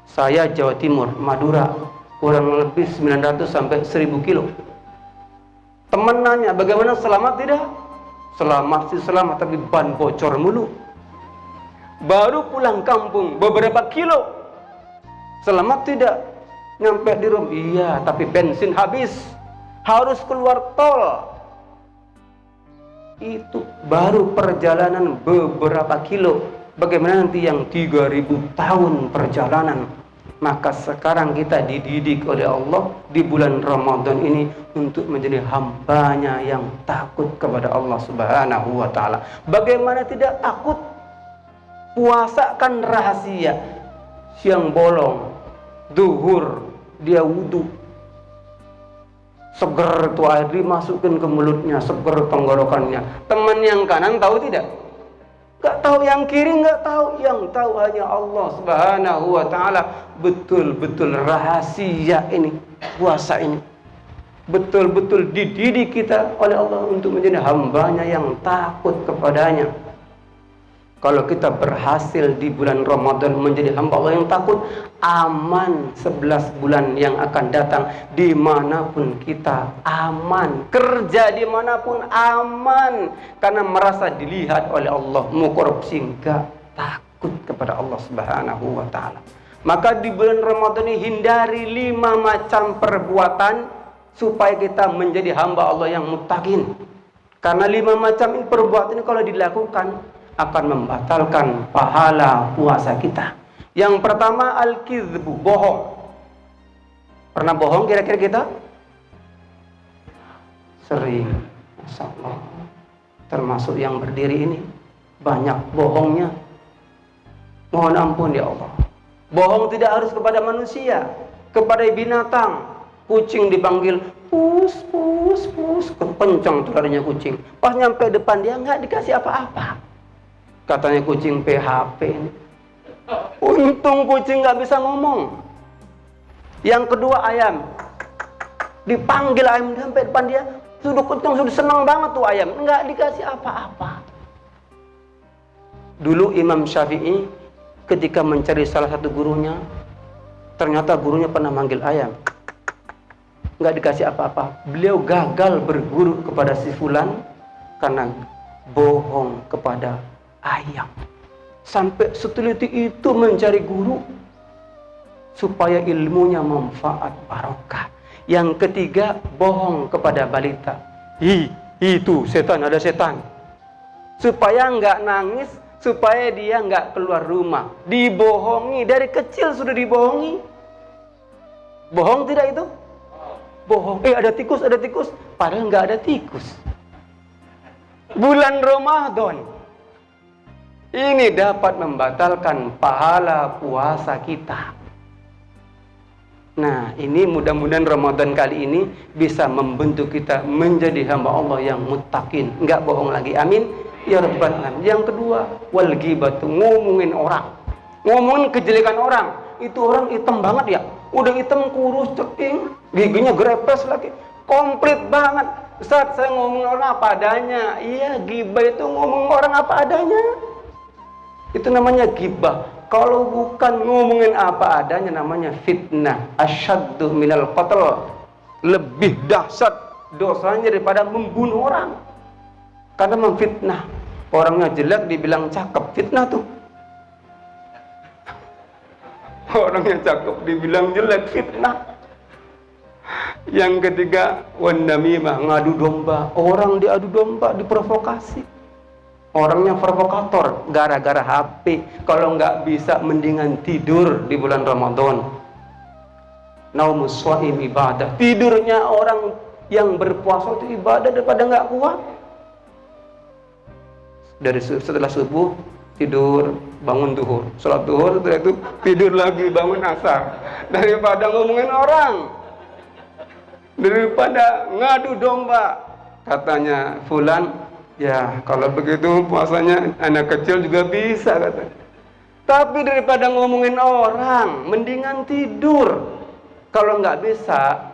Saya Jawa Timur, Madura, kurang lebih 900 sampai 1000 kilo. Teman nanya, bagaimana selamat? Tidak? Selamat sih selamat, tapi ban bocor mulu. Baru pulang kampung beberapa kilo. Selamat tidak? Nyampe di rumah, iya, tapi bensin habis, harus keluar tol. Itu baru perjalanan beberapa kilo. Bagaimana nanti yang 3000 tahun perjalanan? Maka sekarang kita dididik oleh Allah di bulan Ramadan ini untuk menjadi hambanya yang takut kepada Allah Subhanahu wa Ta'ala. Bagaimana tidak takut? Puasakan rahasia. Siang bolong, duhur dia wudhu, seger itu air dimasukkan ke mulutnya, seger tenggorokannya. Teman yang kanan tahu tidak? Gak tahu. Yang kiri gak tahu. Yang tahu hanya Allah Subhanahu wa Ta'ala. Betul-betul rahasia ini, puasa ini. Betul-betul dididik kita oleh Allah untuk menjadi hambanya yang takut kepadanya. Kalau kita berhasil di bulan Ramadan menjadi hamba Allah yang takut, aman 11 bulan yang akan datang. Dimanapun kita aman, kerja dimanapun aman, karena merasa dilihat oleh Allah. Mau korupsi enggak, takut kepada Allah Subhanahu wa Ta'ala. Maka di bulan Ramadan ini hindari 5 macam perbuatan supaya kita menjadi hamba Allah yang muttaqin. Karena 5 macam perbuatan ini kalau dilakukan akan membatalkan pahala puasa kita. Yang pertama al-kizbu, bohong. Pernah bohong kira-kira kita? Sering. Masya Allah. Termasuk yang berdiri ini banyak bohongnya. Mohon ampun ya Allah. Bohong tidak harus kepada manusia, kepada binatang. Kucing dipanggil pus pus pus, kepencang tuh larinya kucing. Pas nyampe depan dia nggak dikasih apa-apa. Katanya kucing PHP ini. Untung kucing nggak bisa ngomong. Yang kedua ayam. Dipanggil ayam sampai depan dia, sudah kencang, sudah senang banget tuh ayam, nggak dikasih apa-apa. Dulu Imam Syafi'i ketika mencari salah satu gurunya, ternyata gurunya pernah manggil ayam, nggak dikasih apa-apa. Beliau gagal berguru kepada si fulan karena bohong kepada ayam. Sampai seteliti itu mencari guru supaya ilmunya manfaat barokah. Yang ketiga, bohong kepada balita. Itu setan, ada setan. Supaya nggak nangis, supaya dia nggak keluar rumah. Dibohongi, dari kecil sudah dibohongi. Bohong tidak itu? Bohong. Ada tikus, ada tikus. Padahal nggak ada tikus. Bulan Ramadan ini dapat membatalkan pahala puasa kita. Nah, ini mudah-mudahan Ramadan kali ini bisa membentuk kita menjadi hamba Allah yang muttaqin, enggak bohong lagi. Amin ya rabbal alamin. Yang kedua, wal ghibatu, ngomongin orang, ngomongin kejelekan orang. Itu orang hitam banget ya, udah hitam kurus ceking, giginya grepes lagi, komplit banget. Ustaz, saya ngomong orang apa adanya. Iya, ghibah itu ngomong orang apa adanya, itu namanya ghibah. Kalau bukan ngomongin apa adanya, namanya fitnah. Asyaddu minal qatl, lebih dahsyat dosanya daripada membunuh orang, karena memfitnah. Orangnya jelek dibilang cakep, fitnah tuh. Orangnya cakep dibilang jelek, fitnah. Yang ketiga, wan namimah, ngadu domba. Orang diadu domba, diprovokasi. Orangnya provokator gara-gara HP. Kalau nggak bisa mendingan tidur di bulan Ramadan. Naumus shaim ibadah. Tidurnya orang yang berpuasa itu ibadah daripada nggak kuat. Setelah subuh tidur, bangun duhur, sholat duhur, setelah itu tidur lagi, bangun asar. Daripada ngomongin orang, daripada ngadu domba. Katanya fulan, ya kalau begitu puasanya anak kecil juga bisa katanya. Tapi daripada ngomongin orang, mendingan tidur. Kalau nggak bisa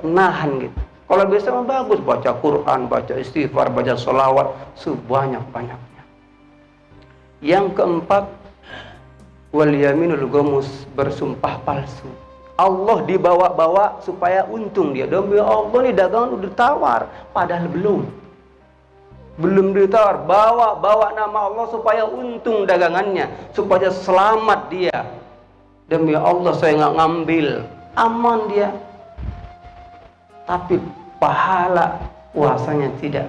nahan gitu. Kalau bisa mah bagus, baca Quran, baca istighfar, baca sholawat sebanyak-banyaknya. Yang keempat, wal yaminul ghamus, bersumpah palsu. Allah dibawa-bawa supaya untung dia. Demi Allah nih dagangan udah ditawar, padahal belum ditawar. Bawa nama Allah supaya untung dagangannya, supaya selamat dia. Demi Allah saya nggak ngambil, aman dia. Tapi pahala puasanya tidak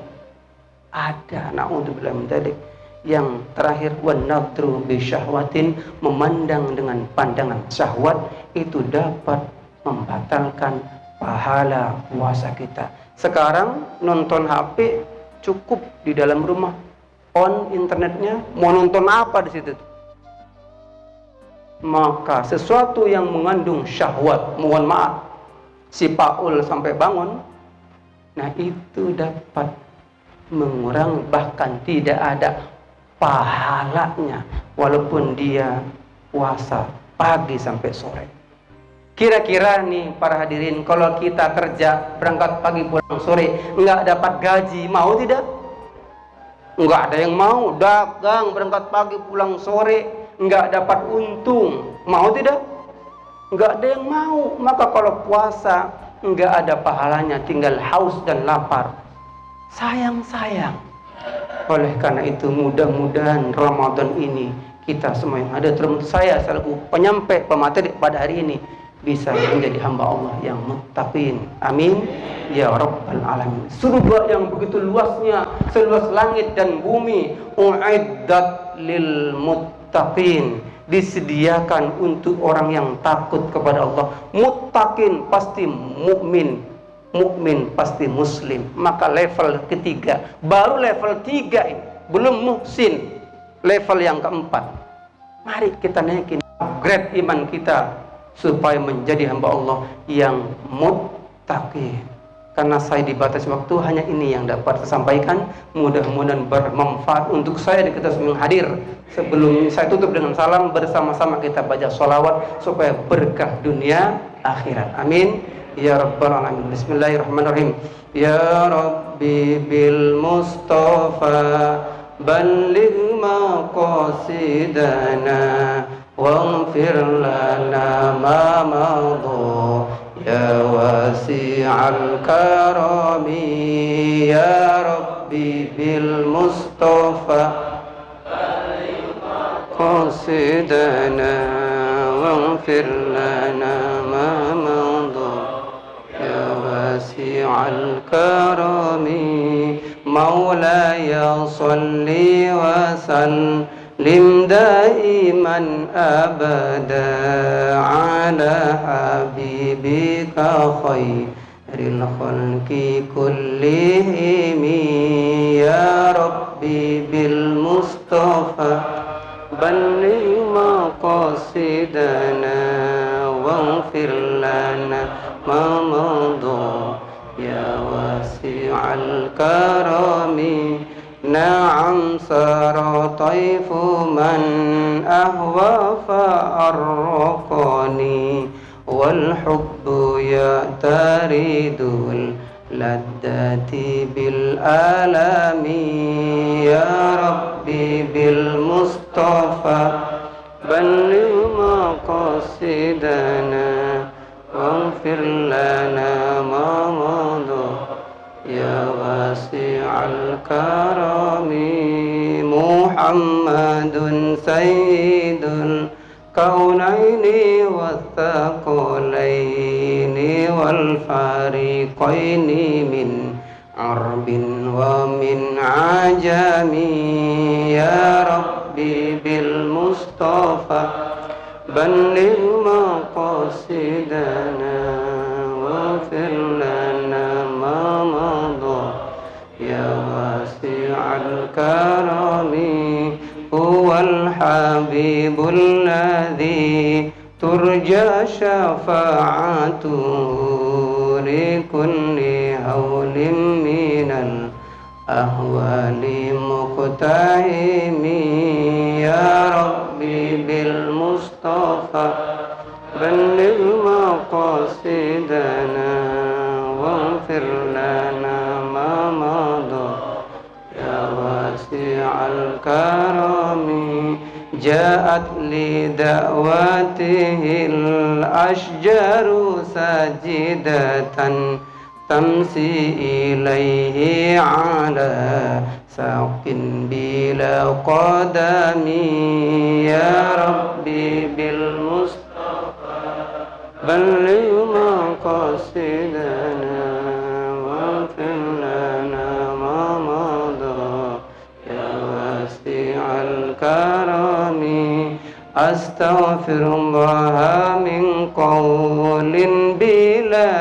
ada. Na'udzubillah min dzalik. Yang terakhir, wan nadru bi syahwatin, memandang dengan pandangan syahwat itu dapat membatalkan pahala puasa kita. Sekarang nonton HP cukup di dalam rumah, on internetnya, mau nonton apa di situ. Maka sesuatu yang mengandung syahwat, mohon maaf, si Paul sampai bangun, nah itu dapat mengurangi, bahkan tidak ada pahalanya walaupun dia puasa pagi sampai sore. Kira-kira nih para hadirin, kalau kita kerja berangkat pagi pulang sore nggak dapat gaji, mau tidak? Nggak ada yang mau. Dagang berangkat pagi pulang sore nggak dapat untung, mau tidak? Nggak ada yang mau. Maka kalau puasa nggak ada pahalanya, tinggal haus dan lapar. Sayang. Oleh karena itu mudah-mudahan Ramadan ini kita semua yang ada, termasuk saya selaku penyampai pemateri pada hari ini, bisa menjadi hamba Allah yang muttaqin. Amin ya rabbal alamin. Surga yang begitu luasnya, seluas langit dan bumi, uiddat lil muttaqin, disediakan untuk orang yang takut kepada Allah. Muttaqin pasti mukmin, mukmin pasti muslim. Maka level ketiga, baru level 3 ini, belum muhsin, level yang keempat. Mari kita naikin upgrade iman kita supaya menjadi hamba Allah yang muttaqin. Karena saya dibatasi waktu, hanya ini yang dapat saya sampaikan. Mudah-mudahan bermanfaat untuk saya dan kita semua yang hadir. Sebelum saya tutup dengan salam, bersama-sama kita baca sholawat supaya berkah dunia akhirat. Amin ya rabbal alamin. Bismillahirrahmanirrahim. Ya Rabbi bil Mustafa balligh maqasidana waghfir lana ma madha ya wasi'al karami. Ya Rabbi bil Mustafa qasidana waghfir lana ma madha ya wasi'al karami. Maulaya salli wa sallim daiman abada ala habibika khairil khalqi kullihim. Ya Rabbi bil Mustafa balligh maqasidana wa واغفر لنا ما مضى يا واسع الكرم نعم سار طيف من أهوى فأرقني والحب يعترض اللذات بالآلام يا ربي بالمصطفى بلغ مقاصدنا واغفر لنا ما مضى يا واسع الكرم محمد سيد الكونين والثقلين والفريقين من عرب ومن عجم يا ربي بالمصطفى بلغ مقاصدنا واغفر لنا ما مضى يا واسع الكرم هو الحبيب الذي ترجى شفاعته لكل هول من الأهوال مقتحم يا ربي بالمصطفى بلغ مقاصدنا واغفر لنا ما مضى يا واسع الكرم جاءت لدعوته الأشجار ساجدة تمشي إليه على ساق بلا قدم يا ربي بالمصطفى بلغ مقاصدنا واغفر لنا ما مضى يا واسع الكرم أستغفر الله من قول بلا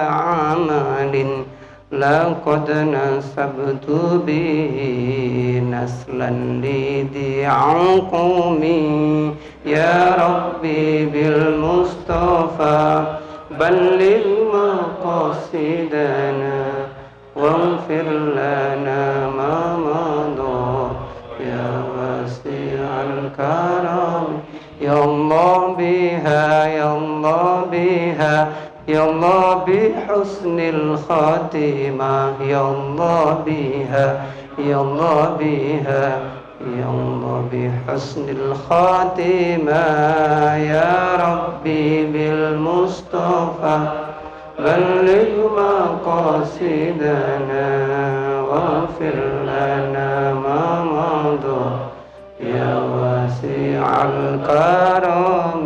عمل لقد نسبت به نسلا لذي عنقم يا ربي بالمصطفى بلغ مقاصدنا واغفر لنا ما مضى يا واسع الكرم يا الله بها يا الله بها يا الله بحسن الخاتمة يا الله بها يا الله بها يا الله بحسن الخاتمة يا ربي بالمصطفى بلغ مقاصدنا واغفر لنا ما مضى يا واسع الكرم.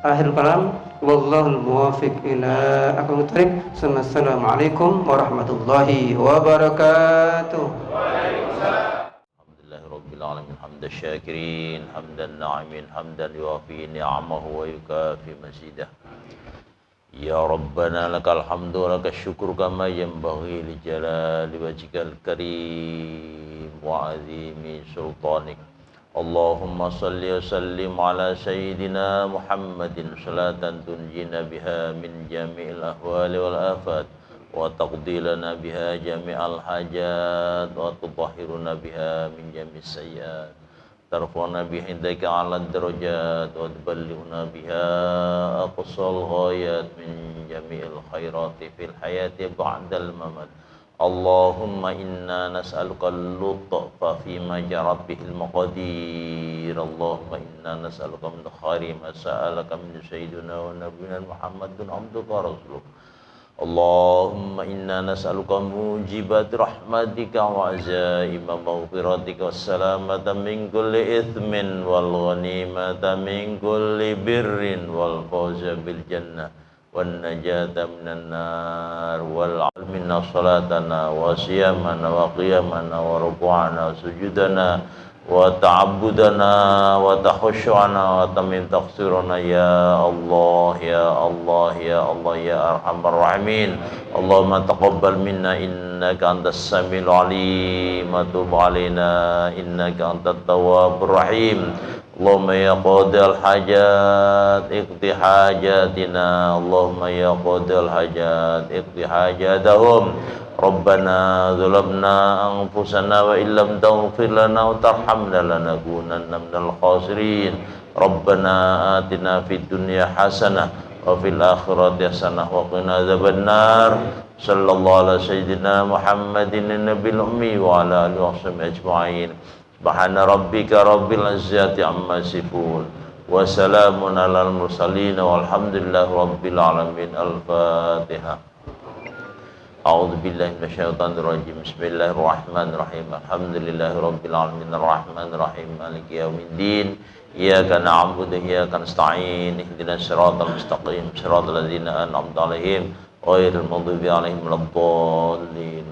آخر الكلام والله الموافق إلى أقوم الطريق. السلام عليكم ورحمة الله وبركاته. الحمد لله رب العالمين حمد الشاكرين حمد الناعمين حمدا يوافي نعمه ويكافي مزيده. يا ربنا لك الحمد ولك الشكر كما ينبغي لجلال وجهك الكريم وعظيم سلطانك. اللهم صل وسلم على سيدنا محمد صلاة تنجينا بها من جميع الأهوال والآفات وتقضي لنا بها جميع الحاجات وتطهرنا بها من جميع السيئات ترفعنا بها عندك على الدرجات وتبلغنا بها أقصى الغايات من جميع الخيرات في الحياة بعد الممات. اللهم إنا نسألك اللطف فيما جرت به المقادير. اللهم إنا نسألك من خير ما سألك من سيدنا ونبينا محمد عبدك ورسولك. اللهم إنا نسألك موجبات رحمتك وعزائم مغفرتك والسلامة من كل إثم والغنيمة من كل بر والفوز بالجنة والنجاة من النار والعلم منا صلاتنا وصيامنا وقيامنا وركوعنا وسجودنا وتعبدنا وتخشعنا وتمن تقصيرنا يا الله يا الله يا الله يا أرحم الراحمين. اللهم تقبل منا إنك أنت السميع العليم وتب علينا إنك أنت التواب الرحيم. اللهم يا قاضي الحاجات اقض حاجاتنا اللهم يا قاضي الحاجات اقض حاجاتهم ربنا ظلمنا أنفسنا وإن لم تغفر لنا وترحمنا لنكونن من الخاسرين ربنا آتنا في الدنيا حسنة وفي الآخرة حسنة وقنا عذاب النار صلى الله على سيدنا محمد النبي الأمي وعلى آله وصحبه أجمعين سبحان ربك رب العزة عما يصفون وسلام على المرسلين والحمد لله رب العالمين. الفاتحة. أعوذ بالله من الشيطان الرجيم. بسم الله الرحمن الرحيم. الحمد لله رب العالمين الرحمن الرحيم مالك يوم الدين إياك نعبد وإياك نستعين اهدنا الصراط المستقيم صراط الذين أنعمت عليهم غير المغضوب عليهم ولا الضالين.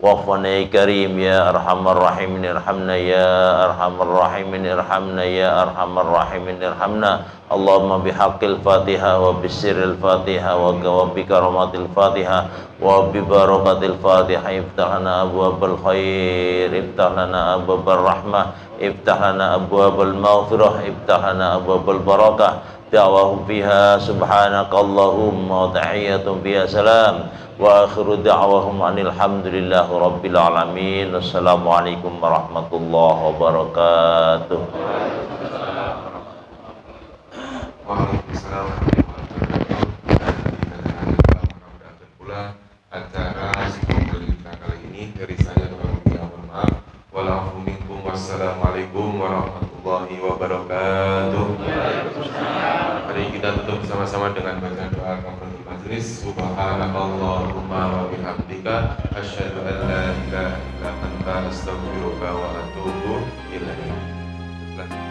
وغفرنا يا كريم يا أرحم الراحمين ارحمنا يا أرحم الراحمين ارحمنا يا أرحم الراحمين ارحمنا. اللهم بحق الفاتحة وبسر الفاتحة وبكرامات الفاتحة وببركة الفاتحة افتح لنا أبواب الخير افتح لنا أبواب الرحمة افتح لنا أبواب المغفرة افتح لنا أبواب البركة دعواهم فيها سبحانك اللهم وتحياتهم فيها سلام وآخر دعواهم أن الحمد لله رب العالمين. Assalamualaikum warahmatullahi wabarakatuh. Waalaikumsalam warahmatullahi wabarakatuh. Pula acara semoga kita kali ini dari saya mohon maaf. Walafu minkum wassalamualaikum warahmatullahi wabarakatuh. Mari kita tutup bersama-sama dengan baca doa kafaratul majlis. Subhanakallahumma wa bihamdika asyhadu an la ilaha illa anta astaghfiruka wa atubu ilaik.